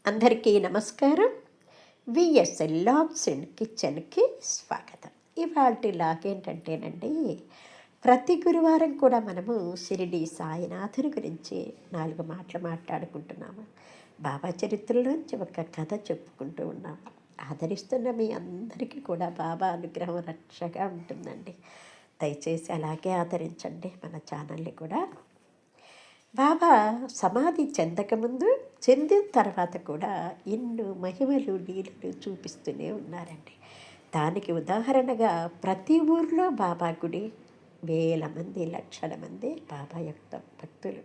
అందరికీ నమస్కారం. VSL logs and కిచెన్కి స్వాగతం. ఇవాల్టి లాగ్ ఏంటంటేనండి, ప్రతి గురువారం కూడా మనము షిరిడి సాయినాథుని గురించి 4 మాటలు మాట్లాడుకుంటున్నాము. బాబా చరిత్రలోంచి ఒక కథ చెప్పుకుంటూ ఉన్నాము. ఆదరిస్తున్న మీ అందరికీ కూడా బాబా అనుగ్రహం రక్షగా ఉంటుందండి. దయచేసి అలాగే ఆదరించండి మన ఛానల్ని కూడా. బాబా సమాధి చెందకముందు, చెందిన తర్వాత కూడా ఎన్నో మహిమలు లీలలు చూపిస్తూనే ఉన్నారండి. దానికి ఉదాహరణగా ప్రతి ఊర్లో బాబా గుడి, వేల మంది లక్షల మంది బాబా యొక్క భక్తులు.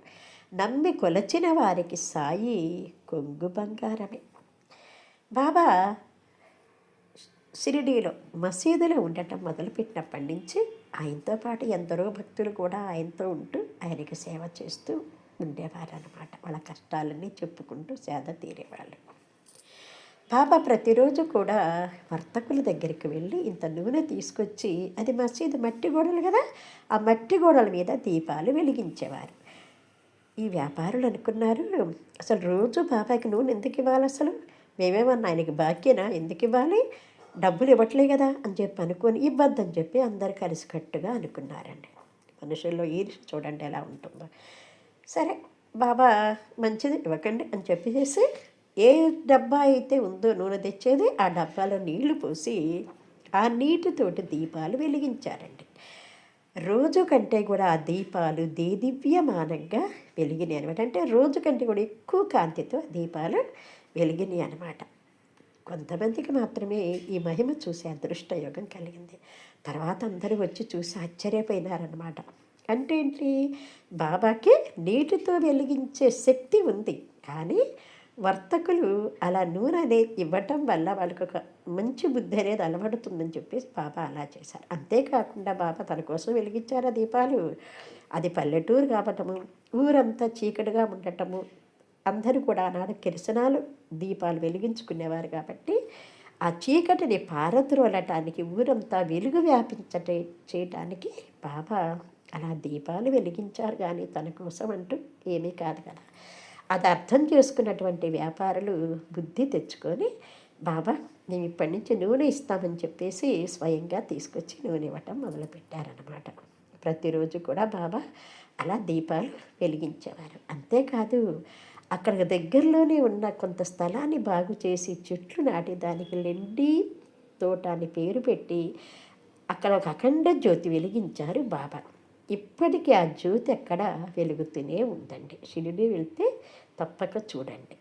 నమ్మి కొలచిన వారికి సాయి కొంగు బంగారమే. బాబా షిరిడీలో మసీదులో ఉండటం మొదలుపెట్టినప్పటి నుంచి ఆయనతో పాటు ఎందరో భక్తులు కూడా ఆయనతో ఉంటూ ఆయనకి సేవ చేస్తూ ఉండేవారు అన్నమాట. వాళ్ళ కష్టాలన్నీ చెప్పుకుంటూ సేద తీరేవాళ్ళు. బాబా ప్రతిరోజు కూడా వర్తకుల దగ్గరికి వెళ్ళి ఇంత నూనె తీసుకొచ్చి, అది మసీదు మట్టి గోడలు కదా, ఆ మట్టి గోడల మీద దీపాలు వెలిగించేవారు. ఈ వ్యాపారులు అనుకున్నారు, అసలు రోజు బాబాకి నూనె ఎందుకు ఇవ్వాలి, అసలు మేమేమన్నా ఆయనకి బాకీనా, ఎందుకు ఇవ్వాలి, డబ్బులు ఇవ్వట్లే కదా అని చెప్పి అనుకొని ఇవ్వద్దని చెప్పి అందరు కలిసికట్టుగా అనుకున్నారండి. మనుషుల్లో ఈర్ష్య చూడండి ఎలా ఉంటుందో. సరే బాబా మంచిది ఇవ్వకండి అని చెప్పేసి, ఏ డబ్బా అయితే ఉందో నూనె తెచ్చేది, ఆ డబ్బాలో నీళ్లు పోసి ఆ నీటితోటి దీపాలు వెలిగించారండి. రోజు కంటే కూడా ఆ దీపాలు దేదీప్యమానంగా వెలిగినాయి అనమాట. అంటే రోజు కంటే కూడా ఎక్కువ కాంతితో దీపాలు వెలిగినాయి అనమాట. కొంతమందికి మాత్రమే ఈ మహిమ చూసే అదృష్టయోగం కలిగింది. తర్వాత అందరూ వచ్చి చూసి ఆశ్చర్యపోయినారనమాట. అంటే ఏంటి, బాబాకి నీటితో వెలిగించే శక్తి ఉంది, కానీ వర్తకులు అలా నూనె అనేది ఇవ్వటం వల్ల వాళ్ళకి ఒక మంచి బుద్ధి అనేది అలవడుతుందని చెప్పేసి బాబా అలా చేశారు. అంతేకాకుండా బాబా తన కోసం వెలిగించారు ఆ దీపాలు. అది పల్లెటూరు కావటము, ఊరంతా చీకటిగా ఉండటము, అందరూ కూడా ఆనాడు కిరసనాలు దీపాలు వెలిగించుకునేవారు కాబట్టి ఆ చీకటిని పారద్రోలటానికి, ఊరంతా వెలుగు చేయటానికి బాబా అలా దీపాలు వెలిగించారు. కానీ తన కోసం అంటూ ఏమీ కాదు కదా. అది అర్థం చేసుకున్నటువంటి వ్యాపారులు బుద్ధి తెచ్చుకొని, బాబా మేము ఇప్పటి నుంచి నూనె ఇస్తామని చెప్పేసి స్వయంగా తీసుకొచ్చి నూనె ఇవ్వటం మొదలుపెట్టారనమాట. ప్రతిరోజు కూడా బాబా అలా దీపాలు వెలిగించేవారు. అంతేకాదు, అక్కడ దగ్గరలోనే ఉన్న కొంత స్థలాన్ని బాగు చేసి చెట్లు నాటి దానికి లెండి తోట అని పేరు పెట్టి అక్కడ ఒక అఖండ జ్యోతి వెలిగించారు బాబా. ఇప్పటికీ ఆ జ్యోతి అక్కడ వెలుగుతూనే ఉందండి. షిరిడి వెళ్తే తప్పక చూడండి.